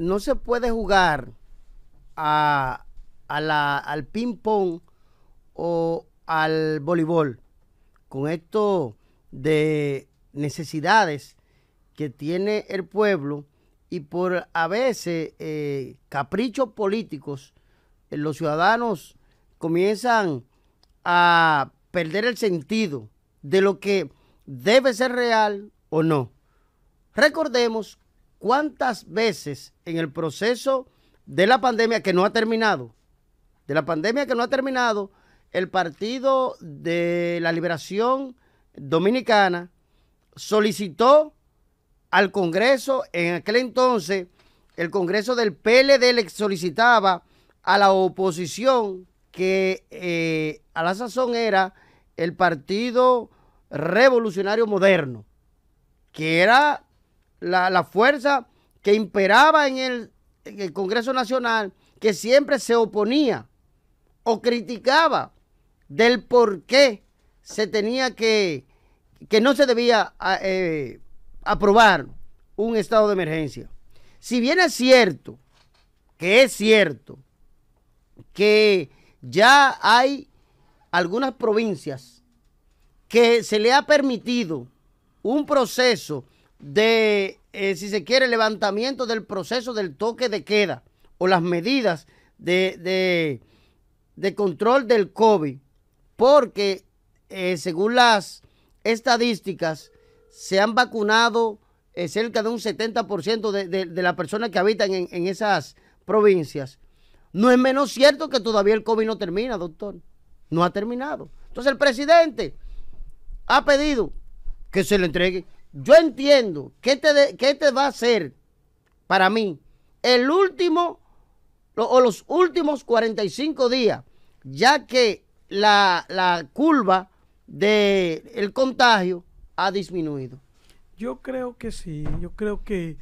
no se puede jugar al ping-pong o al voleibol con esto de necesidades que tiene el pueblo y por a veces caprichos políticos, los ciudadanos comienzan a perder el sentido de lo que debe ser real o no. Recordemos cuántas veces en el proceso de la pandemia que no ha terminado, el Partido de la Liberación Dominicana solicitó al Congreso, en aquel entonces, el Congreso del PLD le solicitaba a la oposición que a la sazón era el Partido Revolucionario Moderno, que era la fuerza que imperaba en el Congreso Nacional, que siempre se oponía o criticaba del por qué se tenía que no se debía aprobar un estado de emergencia. Si bien es cierto que ya hay algunas provincias que se le ha permitido un proceso de, si se quiere, levantamiento del proceso del toque de queda o las medidas de control del COVID, porque según las estadísticas se han vacunado cerca de un 70% de las personas que habitan en esas provincias. No es menos cierto que todavía el COVID no termina, doctor. No ha terminado. Entonces el presidente ha pedido que se le entregue. Yo entiendo que este va a ser, para mí, el último o los últimos 45 días, ya que la curva del contagio ha disminuido. Yo creo que sí, yo creo que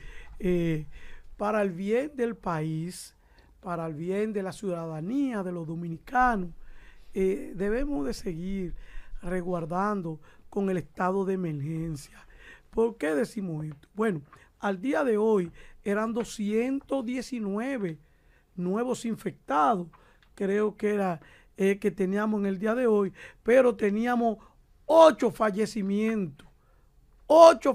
para el bien del país, para el bien de la ciudadanía, de los dominicanos, debemos de seguir resguardando con el estado de emergencia. ¿Por qué decimos esto? Bueno, al día de hoy eran 219 nuevos infectados, creo que era que teníamos en el día de hoy, pero teníamos 8 fallecimientos, 8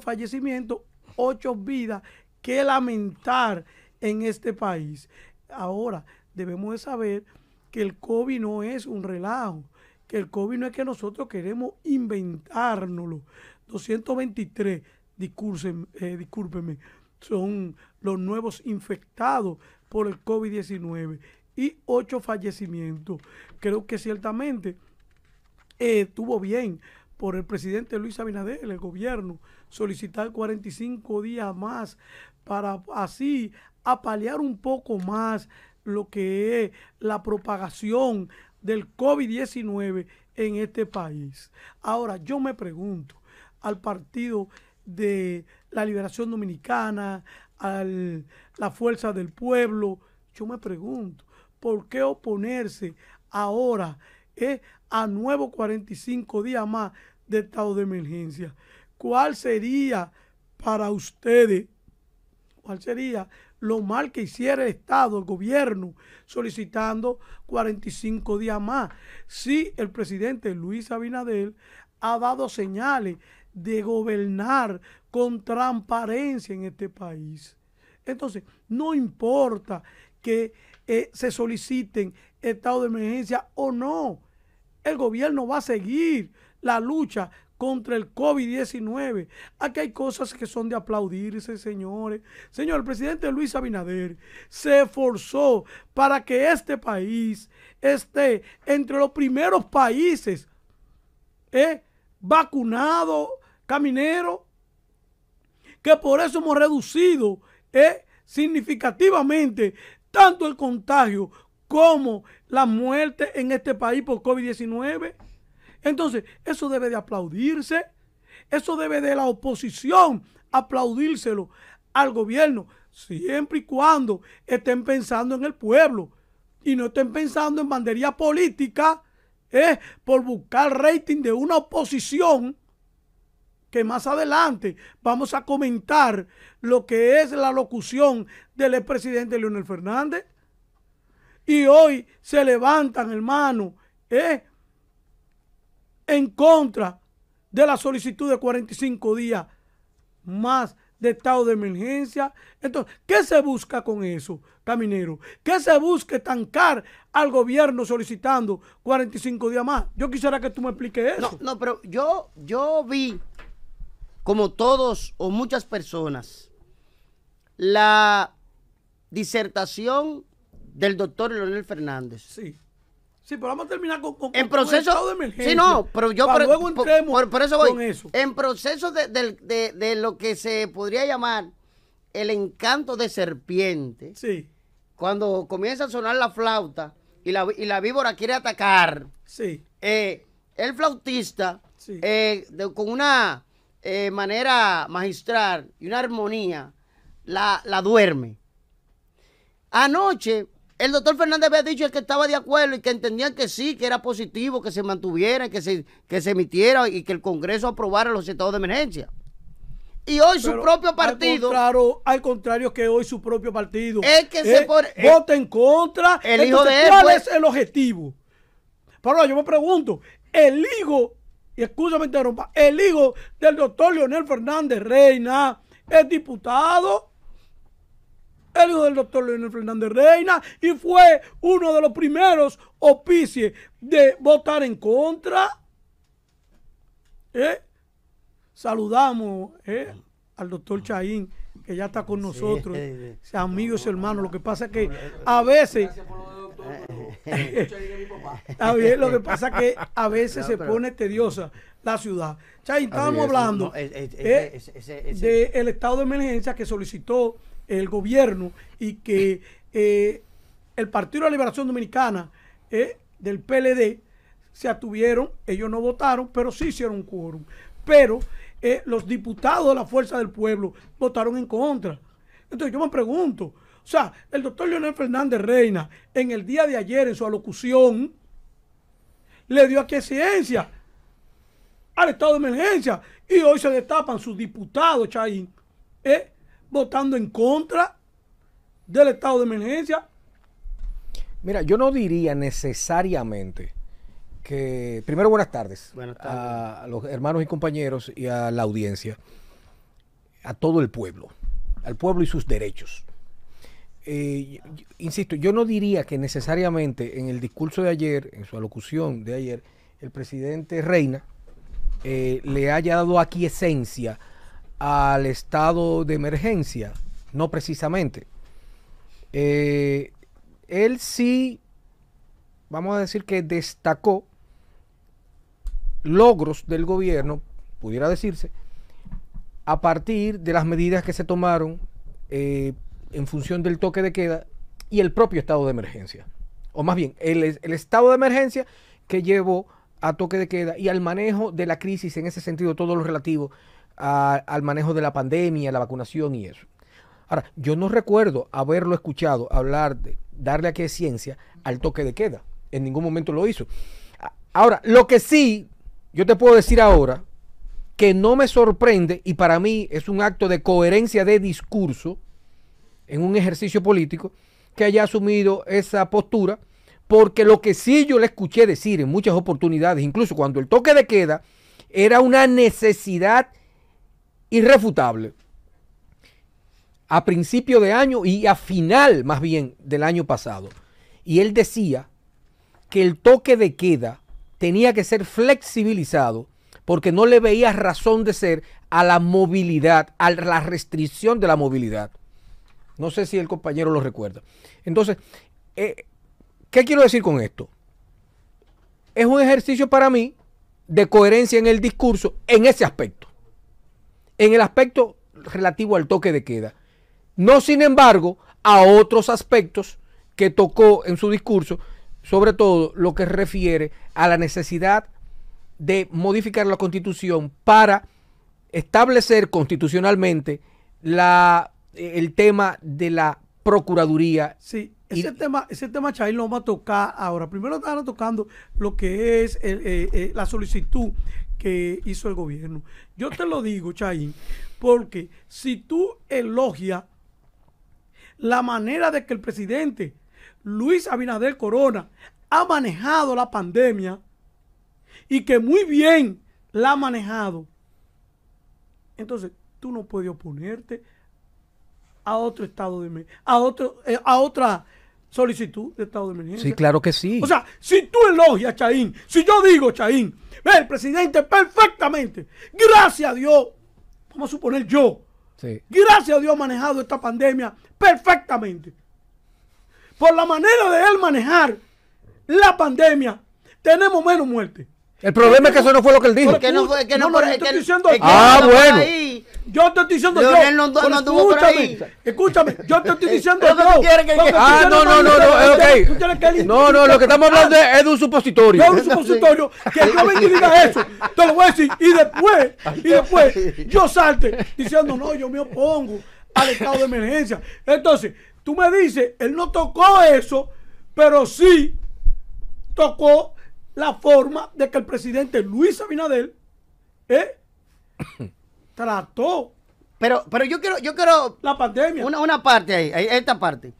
vidas que lamentar en este país. Ahora, debemos de saber que el COVID no es un relajo, que el COVID no es que nosotros queremos inventárnoslo. 223, discúlpenme, son los nuevos infectados por el COVID-19 y 8 fallecimientos. Creo que ciertamente estuvo bien por el presidente Luis Abinader, el gobierno, solicitar 45 días más para así apalear un poco más lo que es la propagación del COVID-19 en este país. Ahora, yo me pregunto, al Partido de la Liberación Dominicana, a la Fuerza del Pueblo, yo me pregunto, ¿por qué oponerse ahora a nuevos 45 días más de estado de emergencia? ¿Cuál sería para ustedes, cuál sería lo mal que hiciera el Estado, el gobierno, solicitando 45 días más? Si el presidente Luis Abinader ha dado señales de gobernar con transparencia en este país. Entonces, no importa que se soliciten estado de emergencia o no, el gobierno va a seguir la lucha contra el COVID-19. Aquí hay cosas que son de aplaudirse, señores. Señor, el presidente Luis Abinader se esforzó para que este país esté entre los primeros países vacunados, camineros, que por eso hemos reducido significativamente tanto el contagio como la muerte en este país por COVID-19. Entonces, eso debe de aplaudirse, eso debe de la oposición aplaudírselo al gobierno, siempre y cuando estén pensando en el pueblo y no estén pensando en bandería política, por buscar rating de una oposición que más adelante vamos a comentar lo que es la locución del expresidente Leonel Fernández. Y hoy se levantan, hermano, en contra de la solicitud de 45 días más de estado de emergencia. Entonces, ¿qué se busca con eso, Caminero? ¿Qué se busca estancar al gobierno solicitando 45 días más? Yo quisiera que tú me expliques eso. No, pero yo vi, como todos o muchas personas, la disertación del doctor Leonel Fernández. Sí. Sí, pero vamos a terminar con en proceso el estado de emergencia. Sí, no, pero yo luego entremos por eso voy. con eso. En proceso de lo que se podría llamar el encanto de serpiente. Sí. Cuando comienza a sonar la flauta y la víbora quiere atacar. Sí. El flautista, sí. Con una manera magistral y una armonía, la duerme. Anoche el doctor Fernández había dicho que estaba de acuerdo y que entendían que sí, que era positivo, que se mantuviera, que se emitiera y que el Congreso aprobara los estados de emergencia. Y hoy su propio partido... Al contrario que hoy su propio partido... Es que se pone... vota en contra. El hijo de él... ¿Cuál es el objetivo? Pero yo me pregunto, el hijo, y escúchame interrumpa, el hijo del doctor Leonel Fernández Reina es diputado... El hijo del doctor Leonel Fernández Reina, y fue uno de los primeros oficios de votar en contra. Saludamos al doctor Chaín, que ya está con nosotros, amigos y hermanos. Lo que pasa es que a veces... Está bien, lo que pasa es que a veces se pone tediosa la ciudad. Chaín, estábamos hablando del estado de emergencia que solicitó el gobierno y que el Partido de la Liberación Dominicana del PLD se abstuvieron. Ellos no votaron, pero sí hicieron un quórum. Pero los diputados de la Fuerza del Pueblo votaron en contra. Entonces yo me pregunto, o sea, el doctor Leonel Fernández Reina en el día de ayer en su alocución le dio aquiescencia al estado de emergencia, y hoy se destapan sus diputados, Chaín, votando en contra del estado de emergencia. Mira, yo no diría necesariamente que... Primero, buenas tardes. Buenas tardes. A los hermanos y compañeros y a la audiencia, a todo el pueblo, al pueblo y sus derechos. Insisto, yo no diría que necesariamente en el discurso de ayer, en su alocución de ayer, el presidente Reina le haya dado aquiescencia al estado de emergencia. No precisamente. Él sí, vamos a decir que destacó logros del gobierno, pudiera decirse, a partir de las medidas que se tomaron en función del toque de queda y el propio estado de emergencia. O más bien, el estado de emergencia que llevó a toque de queda y al manejo de la crisis, en ese sentido, todo lo relativo al manejo de la pandemia, la vacunación y eso. Ahora, yo no recuerdo haberlo escuchado hablar de darle aquiescencia al toque de queda. En ningún momento lo hizo. Ahora, lo que sí, yo te puedo decir ahora, que no me sorprende, y para mí es un acto de coherencia de discurso en un ejercicio político, que haya asumido esa postura, porque lo que sí yo le escuché decir en muchas oportunidades, incluso cuando el toque de queda era una necesidad irrefutable, a principio de año y a final más bien del año pasado, y él decía que el toque de queda tenía que ser flexibilizado porque no le veía razón de ser a la movilidad, a la restricción de la movilidad. No sé si el compañero lo recuerda. Entonces, ¿qué quiero decir con esto? Es un ejercicio para mí de coherencia en el discurso en ese aspecto. En el aspecto relativo al toque de queda. No, sin embargo, a otros aspectos que tocó en su discurso, sobre todo lo que refiere a la necesidad de modificar la Constitución para establecer constitucionalmente el tema de la Procuraduría. Sí, ese tema, Chaín, lo vamos a tocar ahora. Primero están tocando lo que es la solicitud que hizo el gobierno. Yo te lo digo, Chaín, porque si tú elogias la manera de que el presidente Luis Abinader Corona ha manejado la pandemia y que muy bien la ha manejado, entonces tú no puedes oponerte a otro estado de a otra solicitud de estado de emergencia. Sí, claro que sí. O sea, si tú elogias, Chaín, si yo digo, Chaín, ve, el presidente perfectamente, gracias a Dios, vamos a suponer yo, Sí. gracias a Dios ha manejado esta pandemia perfectamente. Por la manera de él manejar la pandemia, tenemos menos muertes. El problema es que eso no fue lo que él dijo. Porque no fue, que no, No, por- yo es estoy que- diciendo- es que Ah, no por bueno. ahí. Yo te estoy diciendo Leonel yo. no pero anduvo por ahí. Escúchame, yo te estoy diciendo Lo que yo. tú quieres que- porque tú Ah, tienes no, una no, idea, ok. tú tienes que No, no, lo que estamos hablando es de un supositorio. yo un supositorio que yo venga y diga eso, te lo voy a decir, y después yo salte diciendo, no, yo me opongo al estado de emergencia. Entonces, tú me dices, él no tocó eso, pero sí tocó la forma de que el presidente Luis Abinader trató Pero yo quiero la pandemia. una parte ahí, esta parte.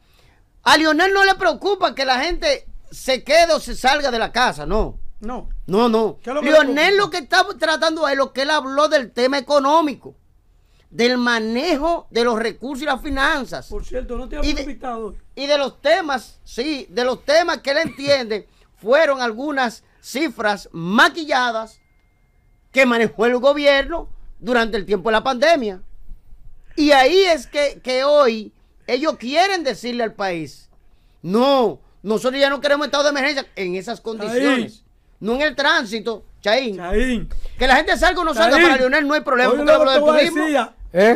A Leonel no le preocupa que la gente se quede o se salga de la casa, no. No. No. ¿Qué es lo que le Leonel preocupa? lo que está tratando es lo que él habló del tema económico, del manejo de los recursos y las finanzas. Por cierto, no te Y había de- invitado. Y de los temas, sí, de los temas que él entiende, fueron algunas cifras maquilladas que manejó el gobierno durante el tiempo de la pandemia. Y ahí es que hoy ellos quieren decirle al país, no, nosotros ya no queremos estado de emergencia en esas condiciones. No en el tránsito, Chaín. Chaín. Que la gente salga o no salga, Chaín. para Leonel no hay problema, Oye, porque lo que hablo te del voy a turismo. decir, ¿Eh?